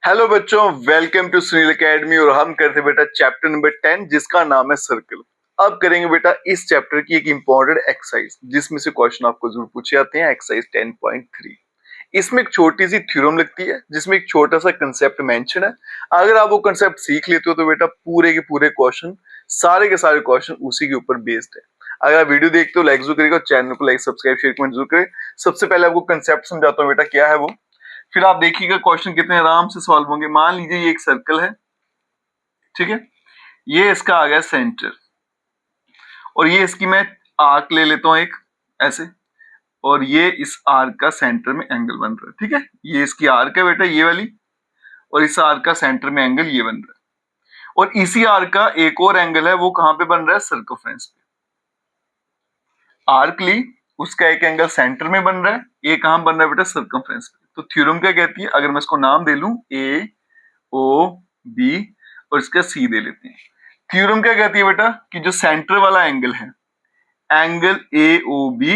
Hello बच्चों, welcome to Sunil academy. और हम करते बेटा चैप्टर नंबर 10 जिसका नाम है सर्कल। अब करेंगे बेटा इस चैप्टर की एक इंपॉर्टेंट एक्सरसाइज जिसमें से क्वेश्चन आपको जरूर पूछे जाते हैं। एक्सरसाइज 10.3। इसमें एक छोटी सी थ्योरम लगती है जिसमें एक छोटा सा कंसेप्ट मेंशन है। अगर आप वो कंसेप्ट सीख लेते हो तो बेटा पूरे के पूरे क्वेश्चन, सारे के सारे क्वेश्चन उसी के ऊपर बेस्ड है। अगर आप वीडियो देखते हो लाइक जरूर करिएगा, चैनल को लाइक सब्सक्राइब शेयर कमेंट जरूर करें। सबसे पहले आपको कंसेप्ट समझाता हूँ बेटा क्या है वो, फिर आप देखिएगा क्वेश्चन कितने आराम से सॉल्व होंगे। मान लीजिए ये एक सर्कल है, ठीक है, ये इसका आ गया सेंटर, और ये इसकी मैं आर्क ले लेता हूं एक ऐसे, और ये इस आर्क का सेंटर में एंगल बन रहा है। ठीक है, ये इसकी आर्क है बेटा ये वाली, और इस आर्क का सेंटर में एंगल ये बन रहा है, और इसी आर्क का एक और एंगल है, वो कहां पे बन रहा है, सर्कमफ्रेंस पे। आर्क ली, उसका एक एंगल सेंटर में बन रहा है, ये कहां बन रहा है बेटा, सर्कमफ्रेंस पे। तो थ्योरम क्या कहती है, अगर मैं इसको नाम दे लूं ए ओ बी और इसका सी दे लेते हैं। थ्योरम क्या कहती है बेटा कि जो सेंटर वाला एंगल है, एंगल ए ओ बी,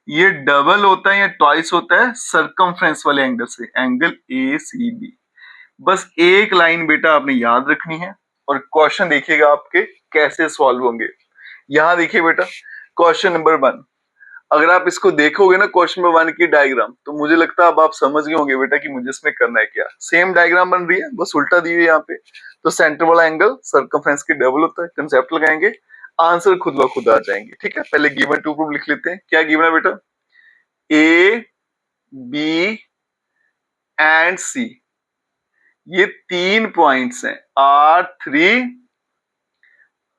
ये डबल होता है या ट्वाइस होता है सरकमफ्रेंस वाले एंगल से, एंगल ए सी बी। बस एक लाइन बेटा आपने याद रखनी है, और क्वेश्चन देखिएगा आपके कैसे सॉल्व होंगे। यहां देखिए बेटा क्वेश्चन नंबर 1। अगर आप इसको देखोगे ना क्वेश्चन नंबर 1 की डायग्राम, तो मुझे लगता है अब आप समझ गए होंगे बेटा कि मुझे इसमें करना है क्या। सेम डायग्राम बन रही है, बस उल्टा दी हुई है यहाँ पे। तो सेंटर वाला एंगल सर्कमफ्रेंस के डबल होता है, कंसेप्ट लगाएंगे, आंसर खुद ब खुद आ जाएंगे। ठीक है, पहले गिवन टू प्रूफ लिख लेते हैं। क्या गिवन है बेटा, ए बी एंड सी, ये 3 पॉइंट्स हैं, आर 3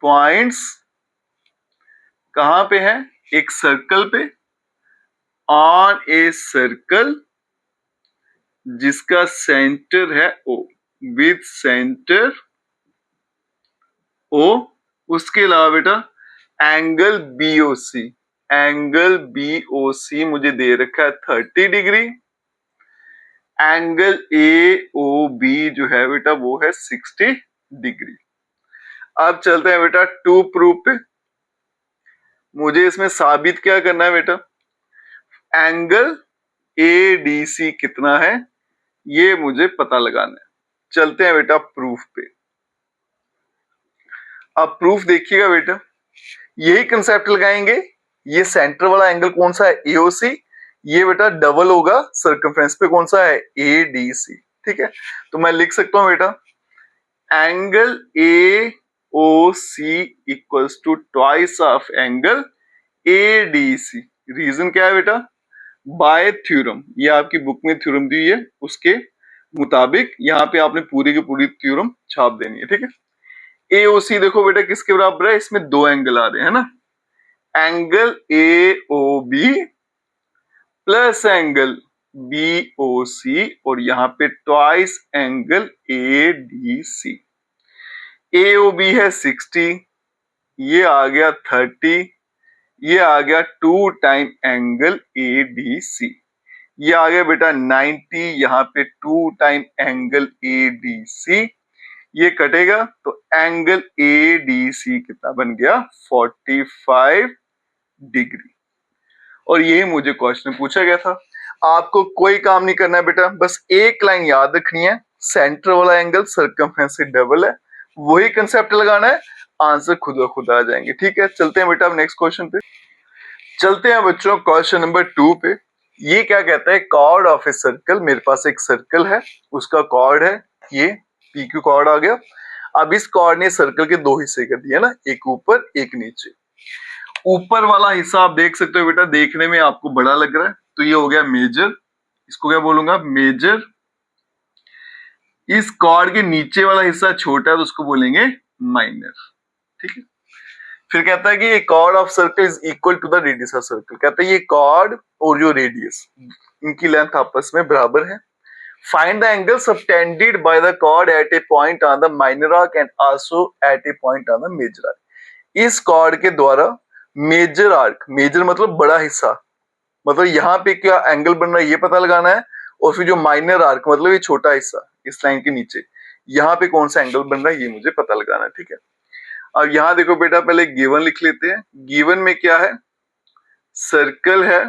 पॉइंट्स कहां पे है, एक सर्कल पे, ऑन ए सर्कल जिसका सेंटर है O, विद सेंटर O। उसके अलावा बेटा एंगल BOC, एंगल BOC मुझे दे रखा है 30 डिग्री। एंगल AOB जो है बेटा वो है 60 डिग्री। अब चलते हैं बेटा टू प्रूफ पे। मुझे इसमें साबित क्या करना है बेटा, एंगल ADC कितना है ये मुझे पता लगाना है। चलते हैं बेटा प्रूफ पे। अब प्रूफ देखिएगा बेटा, यही कंसेप्ट लगाएंगे। ये सेंटर वाला एंगल कौन सा है, AOC, ये बेटा डबल होगा सर्कमफ्रेंस पे कौन सा है, ADC। ठीक है, तो मैं लिख सकता हूं बेटा angle AOC equals to twice of angle ADC। Reason क्या है बेटा, बाय थ्योरम, ये आपकी बुक में थ्योरम दी है, उसके मुताबिक यहाँ पे आपने पूरी की पूरी थ्योरम छाप देनी है। ठीक है, AOC देखो बेटा किसके बराबर है, इसमें दो एंगल आ रहे हैं ना, angle AOB plus angle BOC, और यहां पे ट्वाइस एंगल ADC। AOB है 60, ये आ गया 30, ये आ गया 2 टाइम एंगल ADC, ये आ गया बेटा 90, यहाँ पे 2 टाइम एंगल ADC, ये कटेगा तो एंगल ADC कितना बन गया, 45 डिग्री। और यही मुझे क्वेश्चन पूछा गया था। आपको कोई काम नहीं करना है बेटा, बस एक लाइन याद रखनी है, सेंटर वाला एंगल सर्कमफ्रेंस से डबल है, वही कंसेप्ट लगाना है, आंसर खुद ब खुद आ जाएंगे। ठीक है, चलते हैं बेटा अब नेक्स्ट क्वेश्चन पे। चलते हैं बच्चों क्वेश्चन नंबर 2 पे। ये क्या कहता है, कॉर्ड ऑफ ए सर्कल, मेरे पास एक सर्कल है, उसका कॉर्ड है ये PQ कॉर्ड आ गया। अब इस कॉर्ड ने सर्कल के दो हिस्से कर दिए ना, एक ऊपर एक नीचे। ऊपर वाला हिस्सा आप देख सकते हो बेटा, देखने में आपको बड़ा लग रहा है, तो ये हो गया मेजर, इसको क्या बोलूंगा, मेजर। इस कॉर्ड के नीचे वाला हिस्सा छोटा है तो उसको बोलेंगे माइनर। ठीक है, फिर कहता है कि ये chord of circle is equal to the radius of circle. कहता है ये कॉर्ड और जो रेडियस, इनकी लेंथ आपस में बराबर है। Find the angle subtended by the chord at a point on the minor arc and also at a point on the major arc. इस कॉर्ड के द्वारा मेजर आर्क, मेजर मतलब बड़ा हिस्सा, मतलब यहाँ पे क्या एंगल बन रहा है ये पता लगाना है, और फिर जो माइनर आर्क मतलब ये छोटा हिस्सा इस लाइन के नीचे, यहाँ पे कौन सा एंगल बन रहा है ये मुझे पता लगाना है। ठीक है, अब यहाँ देखो बेटा पहले गिवन लिख लेते हैं। गिवन में क्या है, सर्कल है,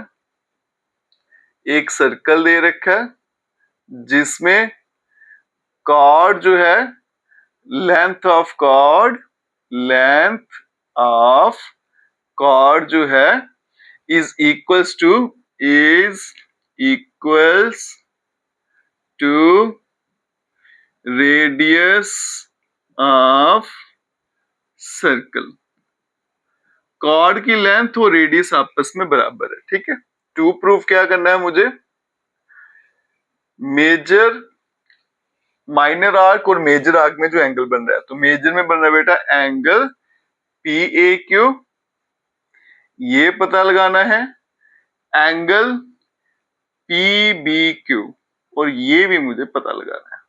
एक सर्कल दे रखा है जिसमें कॉर्ड जो है, लेंथ ऑफ कॉर्ड जो है is equals to radius of circle. Chord की लेंथ और रेडियस आपस में बराबर है, ठीक है। टू प्रूफ क्या करना है मुझे, मेजर माइनर आर्क और मेजर आर्क में जो एंगल बन रहा है, तो मेजर में बन रहा है बेटा एंगल पी ए क्यू, ये पता लगाना है, एंगल पी बी क्यू, और ये भी मुझे पता लगाना है,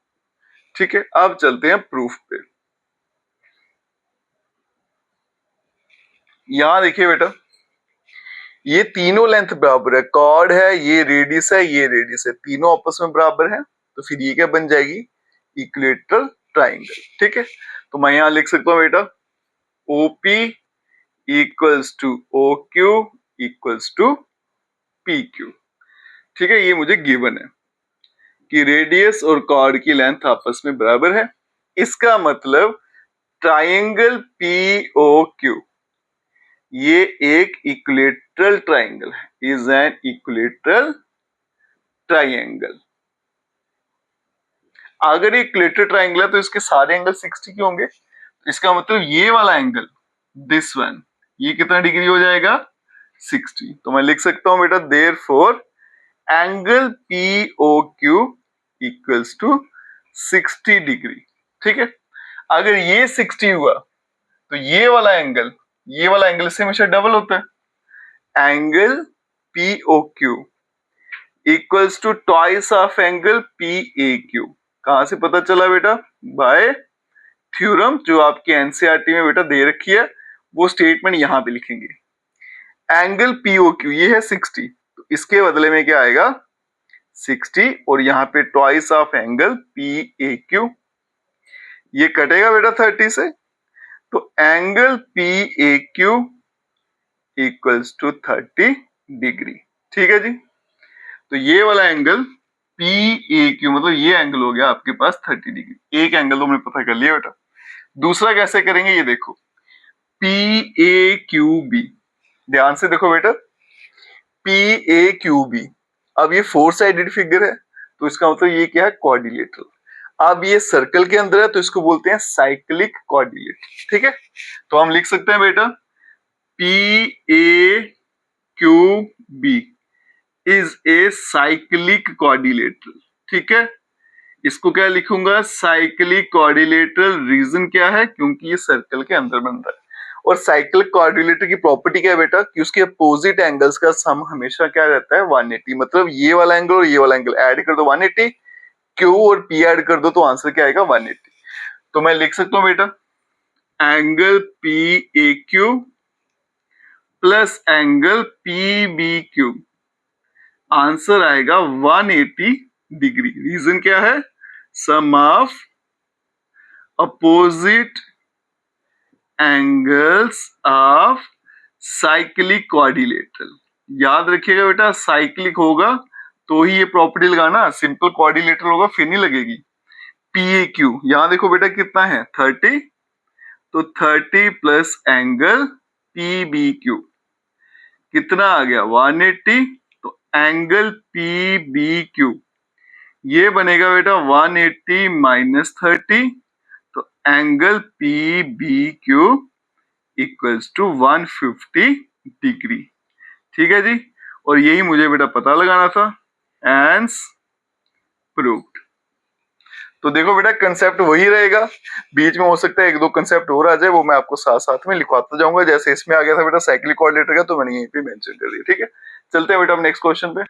ठीक है। अब चलते हैं प्रूफ पे। यहां देखिए बेटा, ये तीनों लेंथ बराबर है, कॉर्ड है, ये रेडियस है, ये रेडियस है, तीनों आपस में बराबर है, तो फिर ये क्या बन जाएगी, इक्विलैटरल ट्राइंगल, ठीक है। तो मैं यहां लिख सकता हूं बेटा OP equals to OQ equals to PQ, ठीक है। ये मुझे गिवन है कि रेडियस और कॉर्ड की लेंथ आपस में बराबर है। इसका मतलब ट्राइंगल POQ ये एक इक्विलैटरल ट्राइंगल है, इज एन इक्विलैटरल ट्राइंगल। अगर ये इक्विलैटरल ट्राइंगल है तो इसके सारे एंगल 60 के होंगे, इसका मतलब ये वाला एंगल, दिस वन, ये कितना डिग्री हो जाएगा, 60। तो मैं लिख सकता हूं बेटा therefore angle POQ equals to 60 degree, ठीक है। अगर ये 60 हुआ तो ये वाला एंगल इससे हमेशा डबल होता है, angle POQ equals to twice of angle PAQ। कहां से पता चला बेटा, बाय थ्योरम जो आपके एनसीईआरटी में बेटा दे रखी है, वो स्टेटमेंट यहां पे लिखेंगे। एंगल POQ ये है 60, तो इसके बदले में क्या आएगा 60, और यहाँ पे ट्वाइस ऑफ एंगल PAQ, ये कटेगा बेटा 30 से, तो angle PAQ equals to 30 degree, ठीक है जी। तो ये वाला एंगल PAQ मतलब ये एंगल हो गया आपके पास 30 डिग्री। एक एंगल तो हमने पता कर लिया बेटा, दूसरा कैसे करेंगे ये देखो, PAQB, ध्यान से देखो बेटा, PAQB, अब ये 4 साइडेड फिगर है, तो इसका मतलब ये क्या है, क्वाड्रिलेटरल। अब ये सर्कल के अंदर है तो इसको बोलते हैं साइक्लिक क्वाड्रिलेटरल, ठीक है। तो हम लिख सकते हैं बेटा PAQB is a cyclic quadrilateral, ठीक है। इसको क्या लिखूंगा, साइक्लिक क्वाड्रिलेटरल। रीजन क्या है, क्योंकि ये सर्कल के अंदर बन रहा है, और साइक्लिक क्वाड्रिलेटर की प्रॉपर्टी क्या है बेटा, कि उसके अपोजिट एंगल्स का सम हमेशा क्या रहता है, 180। मतलब ये वाला एंगल और ये वाला एंगल ऐड कर दो 180, Q और P ऐड कर दो तो आंसर क्या आएगा 180। तो मैं लिख सकता हूं बेटा angle PAQ plus angle PBQ, answer आएगा 180 डिग्री। रीजन क्या है, sum of opposite angles of cyclic quadrilateral. याद रखिएगा बेटा, साइक्लिक होगा तो ही ये प्रॉपर्टी लगाना, सिंपल क्वाड्रिलेटरल होगा फिर नहीं लगेगी। PAQ यहां देखो बेटा कितना है 30, तो 30 प्लस एंगल PBQ कितना आ गया 180, तो एंगल PBQ ये बनेगा बेटा 180 माइनस 30, तो angle PBQ equals to 150 degree, ठीक है जी। और यही मुझे बेटा पता लगाना था, एंस प्रूव्ड। तो देखो बेटा कंसेप्ट वही रहेगा, बीच में हो सकता है एक दो कंसेप्ट और आ जाए, वो मैं आपको साथ साथ में लिखवाता जाऊंगा। जैसे इसमें आ गया था बेटा साइक्लिक क्वाड्रिलेटर का, तो मैंने यहीं पे मेंशन कर दिया, ठीक है। चलते हैं बेटा हम नेक्स्ट क्वेश्चन पे।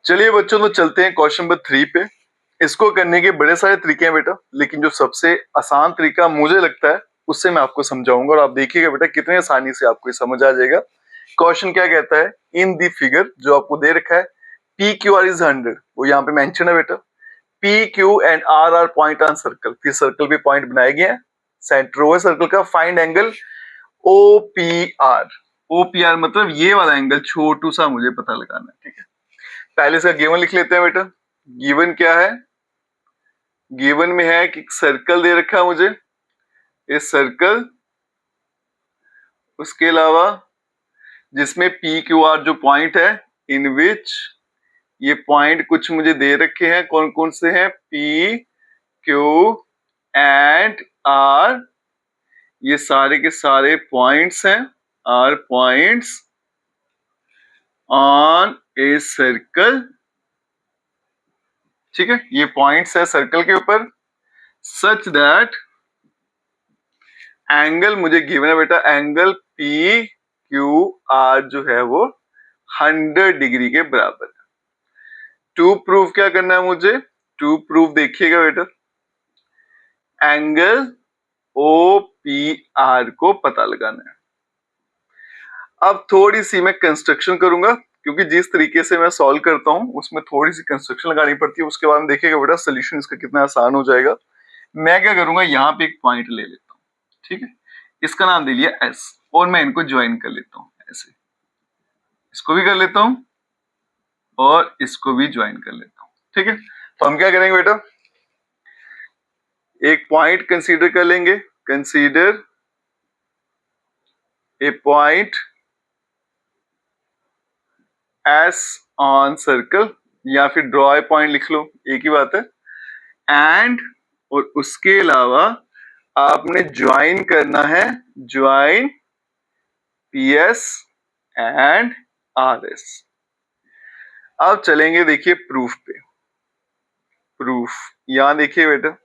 चलिए बच्चों, तो चलते हैं क्वेश्चन नंबर 3 पे। इसको करने के बड़े सारे तरीके हैं बेटा, लेकिन जो सबसे आसान तरीका मुझे लगता है उससे मैं आपको समझाऊंगा, और आप देखिएगा बेटा कितने आसानी से आपको समझ आ जाएगा। क्वेश्चन क्या कहता है, इन दी फिगर जो आपको दे रखा है PQR इज 100, वो यहाँ पे मेंशन है बेटा। PQ and R are point on circle, फिर सर्कल पे पॉइंट बनाए गए हैं, सेंटर हुआ सर्कल का। फाइंड एंगल OPR, OPR मतलब ये वाला एंगल छोटू सा मुझे पता लगाना है, ठीक है। पहले इसका गिवन लिख लेते हैं बेटा। गिवन क्या है, गिवन में है कि सर्कल दे रखा है मुझे, इस सर्कल, उसके अलावा जिसमें पी क्यू आर जो पॉइंट है, इन विच, ये पॉइंट कुछ मुझे दे रखे हैं, कौन कौन से हैं, पी क्यू एंड आर, ये सारे के सारे पॉइंट्स हैं, are points on a circle. ठीक है, ये पॉइंट्स है सर्कल के ऊपर, सच दैट एंगल मुझे गिवन है बेटा, एंगल पी क्यू आर जो है वो 100 डिग्री के बराबर है। टू प्रूफ क्या करना है मुझे, टू प्रूफ देखिएगा बेटा, एंगल ओ पी आर को पता लगाना है। अब थोड़ी सी मैं कंस्ट्रक्शन करूंगा, क्योंकि जिस तरीके से मैं सॉल्व करता हूं उसमें थोड़ी सी कंस्ट्रक्शन लगानी पड़ती है, उसके बाद में देखिएगा बेटा सोल्यूशन इसका कितना आसान हो जाएगा। मैं क्या करूंगा, यहाँ पे एक पॉइंट ले लेता हूँ, ठीक है, इसका नाम दे लिया एस, और मैं इनको ज्वाइन कर लेता हूँ ऐसे, इसको भी कर लेता हूँ और इसको भी ज्वाइन कर लेता हूँ। ठीक है, तो हम क्या करेंगे बेटा, एक पॉइंट कंसीडर कर लेंगे, consider a point S on circle, या फिर ड्रॉ ए पॉइंट लिख लो, एक ही बात है, एंड, और उसके अलावा आपने ज्वाइन करना है, join P S and R S. अब चलेंगे देखिए प्रूफ पे, प्रूफ यहां देखिए बेटा,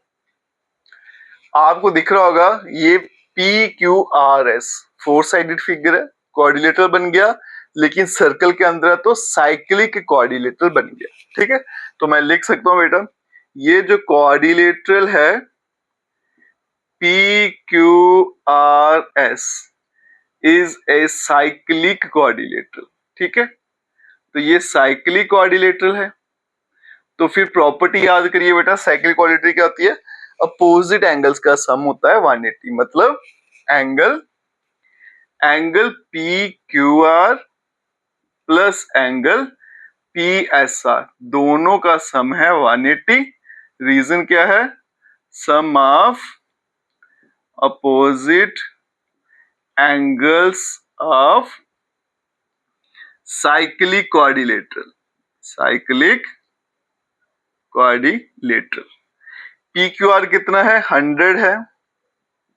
आपको दिख रहा होगा ये P Q R S 4 sided figure है, कोऑर्डिनेटर बन गया, लेकिन सर्कल के अंदर तो साइक्लिक कोऑर्डिनेटर बन गया। ठीक है, तो मैं लिख सकता हूं बेटा, ये जो कोऑर्डिनेटर है P Q R S is a cyclic coordinator. ठीक है, तो ये साइक्लिक कोऑर्डिनेटर है, तो फिर प्रॉपर्टी याद करिए बेटा, साइक्लिक कोऑर्डिनेटर क्या होती है, अपोजिट एंगल्स का सम होता है 180, मतलब angle P Q R plus angle P S R, दोनों का सम है 180। रीजन क्या है, sum of opposite angles of cyclic coordinator, cyclic coordinator. P Q R कितना है, 100 है,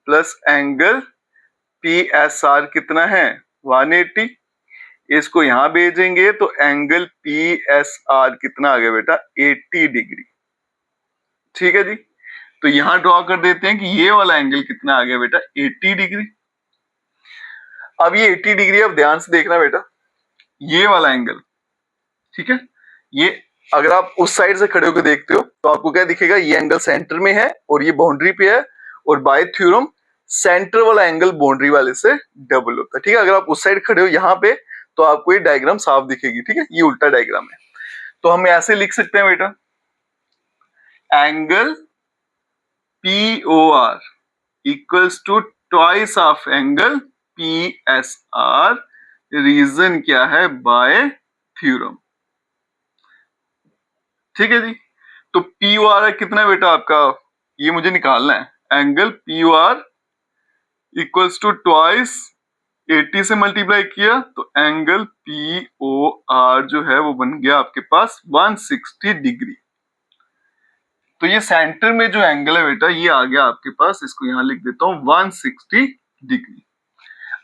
plus angle P S R कितना है, 180। इसको यहां भेजेंगे तो एंगल पी एस आर कितना आ गया बेटा, 80 डिग्री। ठीक है जी, तो यहां ड्रॉ कर देते हैं कि ये वाला एंगल कितना आ गया बेटा, 80 डिग्री। अब ये 80 डिग्री, अब ध्यान से देखना बेटा, ये वाला एंगल, ठीक है, ये अगर आप उस साइड से खड़े होकर देखते हो तो आपको क्या दिखेगा, ये एंगल सेंटर में है और ये बाउंड्री पे है, और बाय थ्योरम सेंटर वाला एंगल बाउंड्री वाले से डबल होता है। ठीक है, अगर आप उस साइड खड़े हो यहाँ पे तो आपको ये डायग्राम साफ दिखेगी। ठीक है, ये उल्टा डायग्राम है, तो हम ऐसे लिख सकते हैं बेटा, angle P O R equals to twice of angle P S R. Reason क्या है, बाय थ्योरम। ठीक है जी, तो पी ओ आर कितना है बेटा आपका, ये मुझे निकालना है, angle P O R equals to twice 80 से मल्टीप्लाई किया तो एंगल पी ओ आर जो है वो बन गया आपके पास 160 डिग्री। तो ये सेंटर में जो एंगल है बेटा ये आ गया आपके पास, इसको यहां लिख देता हूं 160 डिग्री।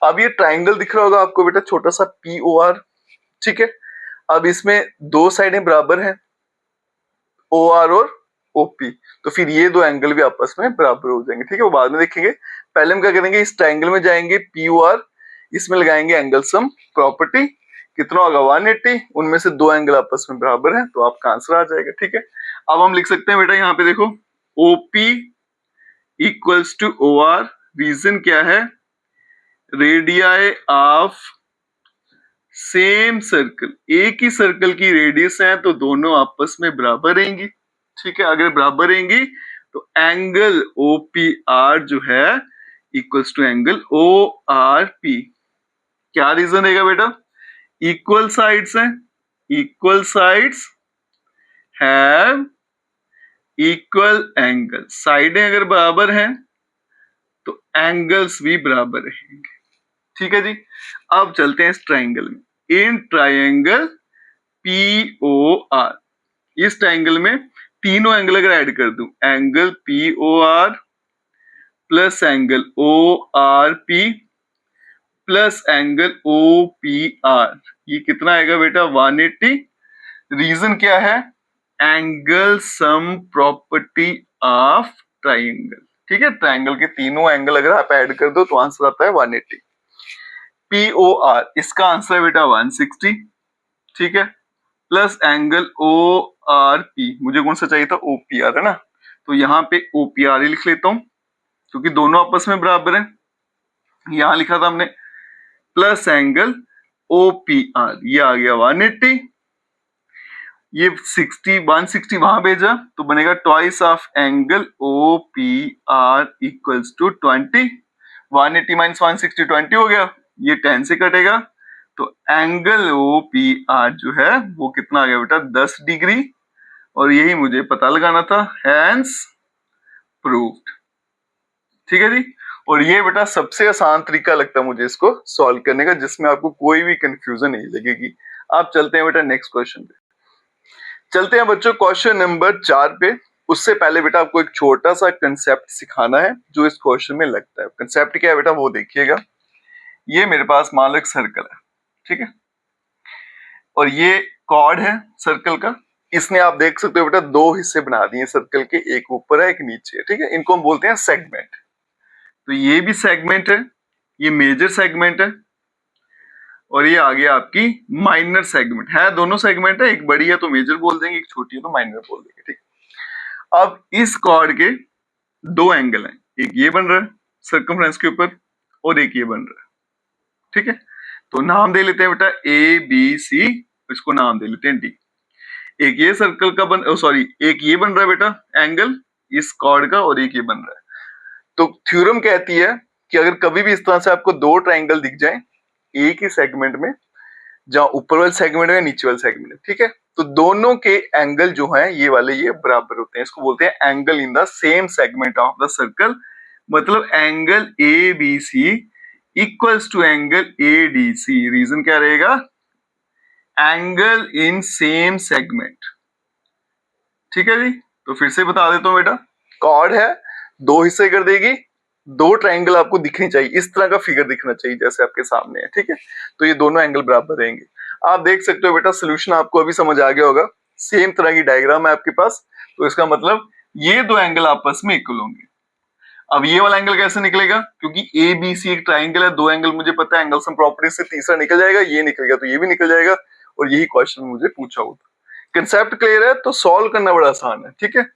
अब ये ट्राइंगल दिख रहा होगा आपको बेटा, छोटा सा पी ओ आर। ठीक है, अब इसमें दो साइडें बराबर हैं, ओ आर और ओपी, तो फिर ये दो एंगल भी आपस में बराबर हो जाएंगे। ठीक है, वो बाद में देखेंगे, पहले हम क्या करेंगे, इस ट्राइंगल में जाएंगे पी ओ आर, इसमें लगाएंगे एंगल सम प्रॉपर्टी, कितना होगा 180, उनमें से दो एंगल आपस में बराबर हैं तो आपका आंसर आ जाएगा। ठीक है, अब हम लिख सकते हैं बेटा, यहाँ पे देखो OP equals to O R, reason क्या है, रेडियाई ऑफ सेम सर्कल, एक ही सर्कल की रेडियस है तो दोनों आपस में बराबर रहेंगी। ठीक है, अगर बराबर रहेंगी तो एंगल ओ पी आर जो है equals to angle O R P. क्या रीजन रहेगा बेटा, इक्वल साइड्स हैं, equal sides have equal angle, साइडें अगर बराबर हैं तो एंगल्स भी बराबर रहेंगे। ठीक है जी। अब चलते हैं इस ट्राइंगल में। इन ट्राइंगल POR, इस ट्राइंगल में तीनों एंगल अगर ऐड कर दूं, angle POR plus angle ORP plus angle OPR, ये कितना आएगा बेटा? 180। रीजन क्या है? Angle sum property of triangle. ठीक है, ट्राइंगल के तीनों एंगल अगर आप ऐड कर दो तो आंसर आता है 180। POR, इसका आंसर है बेटा 160। ठीक है, प्लस एंगल ORP, मुझे कौन सा चाहिए था? OPR, है ना, तो यहाँ पे OPR ही लिख लेता हूं क्योंकि दोनों आपस में बराबर है। यहां लिखा था हमने प्लस एंगल OPR, ये आ गया 180। ये 160 वहां भेजा तो बनेगा twice of angle OPR equals to 20। 180 minus 160 20 हो गया, ये 10 से कटेगा तो एंगल OPR जो है वो कितना आ गया बेटा? 10 डिग्री। और यही मुझे पता लगाना था, हैंस प्रूव्ड। ठीक है जी। और ये बेटा सबसे आसान तरीका लगता है मुझे इसको सॉल्व करने का, जिसमें आपको कोई भी कंफ्यूजन नहीं लगेगी। आप चलते हैं बेटा नेक्स्ट क्वेश्चन पे। चलते हैं बच्चों क्वेश्चन नंबर 4 पे। उससे पहले बेटा आपको एक छोटा सा कंसेप्ट सिखाना है जो इस क्वेश्चन में लगता है। कंसेप्ट क्या है बेटा वो देखिएगा। ये मेरे पास मान लो एक सर्कल है, ठीक है, और ये कॉर्ड है सर्कल का। इसने आप देख सकते हो बेटा दो हिस्से बना दिए सर्कल के, एक ऊपर है एक नीचे है। ठीक है, इनको हम बोलते हैं सेगमेंट। तो ये भी सेगमेंट है, ये मेजर सेगमेंट है, और ये आ गया आपकी माइनर सेगमेंट है। दोनों सेगमेंट है, एक बड़ी है तो मेजर बोल देंगे, एक छोटी है तो माइनर बोल देंगे। ठीक, अब इस कॉर्ड के दो एंगल हैं, एक ये बन रहा है सर्कमफ्रेंस के ऊपर और एक ये बन रहा है। ठीक है, तो नाम दे लेते हैं बेटा ABC, इसको नाम दे लेते हैं D। एक ये सर्कल का सॉरी एक ये बन रहा है बेटा एंगल इस कॉर्ड का, और एक ये बन रहा है। तो थ्योरम कहती है कि अगर कभी भी इस तरह से आपको दो ट्राइंगल दिख जाएं एक ही सेगमेंट में, जहां ऊपर वाले सेगमेंट में नीचे वाले सेगमेंट में, ठीक है, तो दोनों के एंगल जो हैं ये वाले ये बराबर होते हैं। इसको बोलते हैं angle in the same segment of the circle. मतलब angle ABC equals to angle ADC। Reason क्या रहेगा? Angle in same segment. ठीक है जी, तो फिर से बता देता हूं बेटा, कॉर्ड है, दो हिस्से कर देगी, दो ट्राइंगल आपको दिखनी चाहिए, इस तरह का फिगर दिखना चाहिए जैसे आपके सामने है। ठीक है, तो ये दोनों एंगल बराबर रहेंगे। आप देख सकते हो बेटा सोल्यूशन आपको अभी समझ आ गया होगा। सेम तरह की डायग्राम है आपके पास, तो इसका मतलब ये दो एंगल आपस में इक्वल होंगे। अब ये वाला एंगल कैसे निकलेगा? क्योंकि ABC एक ट्राइंगल है, दो एंगल मुझे पता है, एंगल सम प्रॉपर्टी से तीसरा निकल जाएगा, ये निकलेगा तो ये भी निकल जाएगा, और यही क्वेश्चन मुझे पूछा होता। कंसेप्ट क्लियर है तो सॉल्व करना बड़ा आसान है। ठीक है,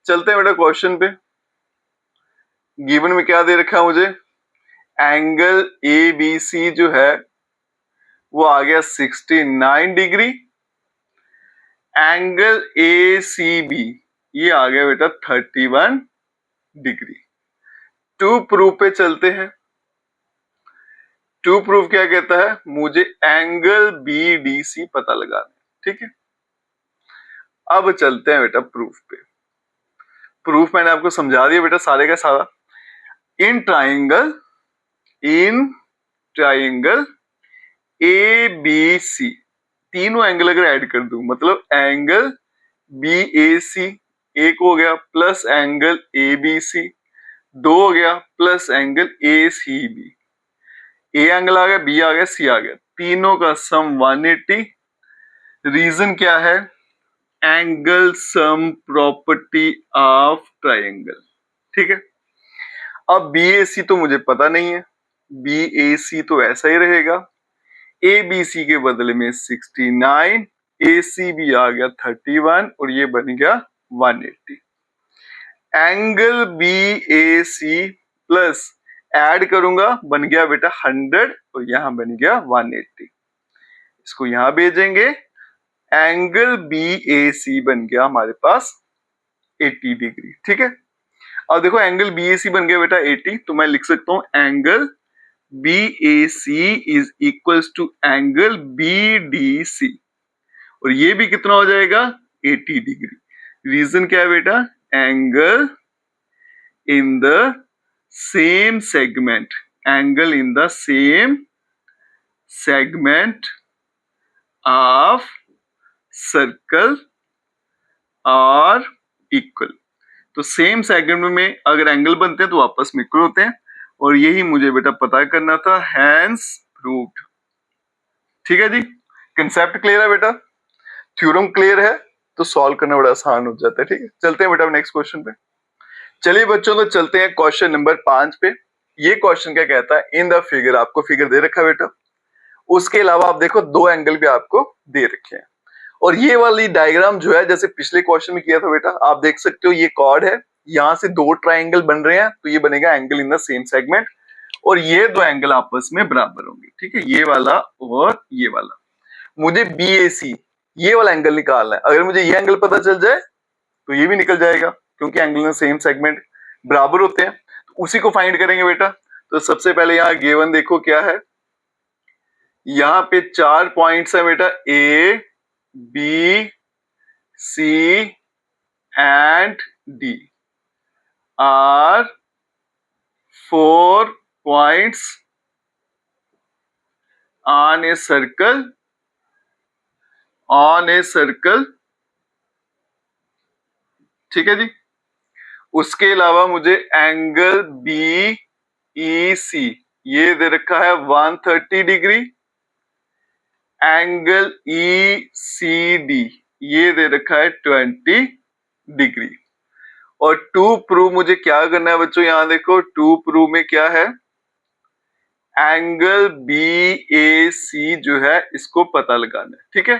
चलते हैं बेटा क्वेश्चन पे। गिवन में क्या दे रखा है मुझे? एंगल ABC जो है वो आ गया 69 डिग्री। एंगल ACB ये आ गया बेटा 31 डिग्री। टू प्रूफ पे चलते हैं। टू प्रूफ क्या कहता है? मुझे एंगल BDC पता लगाना है। ठीक है, अब चलते हैं बेटा प्रूफ पे। प्रूफ मैंने आपको समझा दिया बेटा सारे का सारा। इन ट्राइंगल ABC तीनों एंगल अगर ऐड कर दूं, मतलब एंगल BAC एक हो गया प्लस एंगल ABC दो हो गया plus angle ACB, A angle आ गया, B आ गया, C आ गया, तीनों का सम 180। रीजन क्या है? Angle sum property of triangle. ठीक है, अब BAC तो मुझे पता नहीं है, BAC तो ऐसा ही रहेगा, ABC के बदले में 69, ACB आ गया 31 और ये बन गया 180। एंगल BAC प्लस ऐड करूंगा बन गया बेटा 100 और यहां बन गया 180। इसको यहां भेजेंगे, एंगल BAC बन गया हमारे पास 80 डिग्री। ठीक है, अब देखो एंगल BAC बन गया बेटा 80, तो मैं लिख सकता हूं angle BAC is equals to angle BDC, और ये भी कितना हो जाएगा? 80 डिग्री। रीजन क्या है बेटा? angle in the same segment, angle in the same segment of circle are equal। तो सेम सेगमेंट में अगर एंगल बनते हैं तो आपस में इक्वल होते हैं, और यही मुझे बेटा पता करना था, हैंस प्रूव्ड। ठीक है जी, कंसेप्ट क्लियर है बेटा, थ्योरम क्लियर है, तो सॉल्व करना बड़ा आसान हो जाता है। ठीक है, चलते हैं बेटा नेक्स्ट क्वेश्चन पे। चलिए बच्चों, तो चलते हैं क्वेश्चन नंबर 5 पे। ये क्वेश्चन क्या कहता है, इन द फिगर, आपको फिगर दे रखा है बेटा, उसके अलावा आप देखो दो एंगल भी आपको दे रखे हैं, और ये वाली डायग्राम जो है जैसे पिछले क्वेश्चन में किया था बेटा, आप देख सकते हो ये कॉर्ड है, यहां से दो ट्राइंगल बन रहे हैं, तो ये बनेगा angle in the same segment, और ये दो एंगल आपस में बराबर होंगे। ठीक है, ये वाला और ये वाला। मुझे BAC ये वाला एंगल निकालना है। अगर मुझे ये एंगल पता चल जाए तो ये भी निकल जाएगा, क्योंकि angle in the same segment बराबर होते हैं, तो उसी को फाइंड करेंगे बेटा। तो सबसे पहले यहाँ गिवन देखो क्या है, यहाँ पे 4 पॉइंट्स है बेटा, A, B, C and D are 4 points on a circle, ठीक है जी। उसके अलावा मुझे एंगल BEC ये दे रखा है 130 डिग्री, एंगल ECD ये दे रखा है 20 डिग्री। और टू प्रूव मुझे क्या करना है बच्चों, यहां देखो टू प्रूव में क्या है, एंगल BAC जो है इसको पता लगाना है। ठीक है,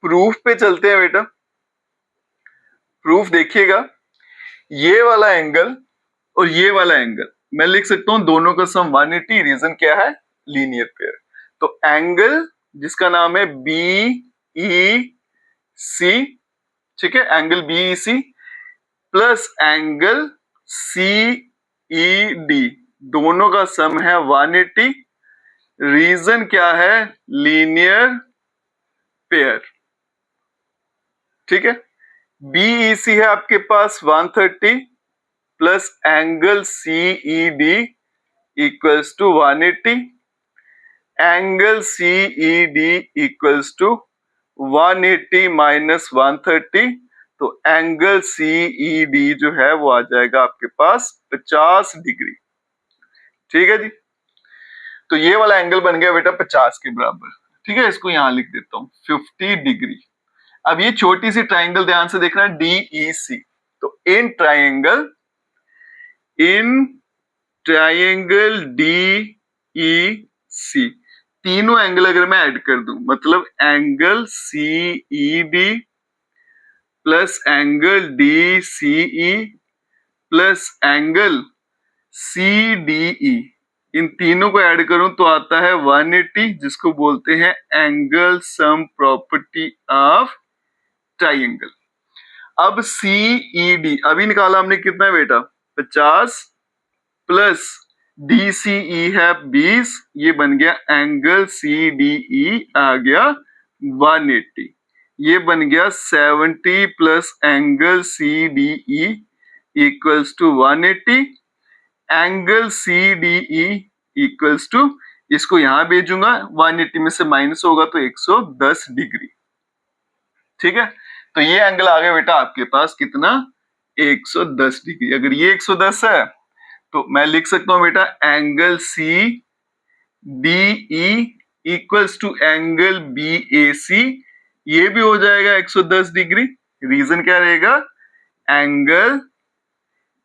प्रूफ पे चलते हैं बेटा। प्रूफ देखिएगा, ये वाला एंगल और ये वाला एंगल मैं लिख सकता हूं दोनों का सम 180, रीजन क्या है, लीनियर पेयर। तो एंगल जिसका नाम है BEC, ठीक है, angle BEC plus angle CED दोनों का सम है 180, रीजन क्या है, लीनियर पेयर। ठीक है, BEC है आपके पास 130 plus angle CED equals to 180, angle CED equals to 180 minus 130, तो एंगल CED जो है वो आ जाएगा आपके पास 50 डिग्री। ठीक है जी, तो ये वाला एंगल बन गया बेटा 50 के बराबर। ठीक है, इसको यहां लिख देता हूं 50 डिग्री। अब ये छोटी सी ट्राइंगल ध्यान से देखना, DEC, तो इन ट्राइंगल DEC तीनों एंगल अगर मैं ऐड कर दूं, मतलब angle CED plus angle DCE plus angle CDE, इन तीनों को ऐड करूं तो आता है 180, जिसको बोलते हैं angle sum property of triangle. अब CED अभी निकाला हमने, कितना है बेटा 50 प्लस DCE है 20, ये बन गया एंगल CDE आ गया 180, ये बन गया 70 plus angle CDE equals to 180, angle CDE equals to, इसको यहां भेजूंगा, 180 में से माइनस होगा तो 110 डिग्री। ठीक है, तो ये एंगल आ गया बेटा आपके पास कितना, 110 डिग्री। अगर ये 110 है तो मैं लिख सकता हूं बेटा angle CDE equals to angle BAC, ये भी हो जाएगा 110 डिग्री। रीजन क्या रहेगा, angle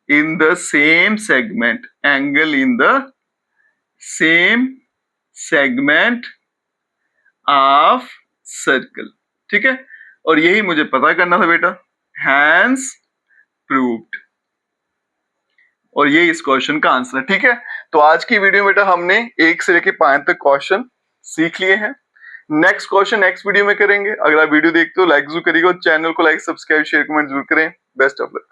in the same segment, angle in the same segment of circle. ठीक है, और यही मुझे पता करना था बेटा, हैंस प्रूव्ड, और ये इस क्वेश्चन का आंसर है। ठीक है, तो आज की वीडियो में बेटा हमने 1 से लेकर 5 तक क्वेश्चन सीख लिए हैं। नेक्स्ट क्वेश्चन नेक्स्ट वीडियो में करेंगे। अगर आप वीडियो देखते हो लाइक जरूर करिएगा, चैनल को लाइक सब्सक्राइब शेयर कमेंट जरूर करें। Best of luck.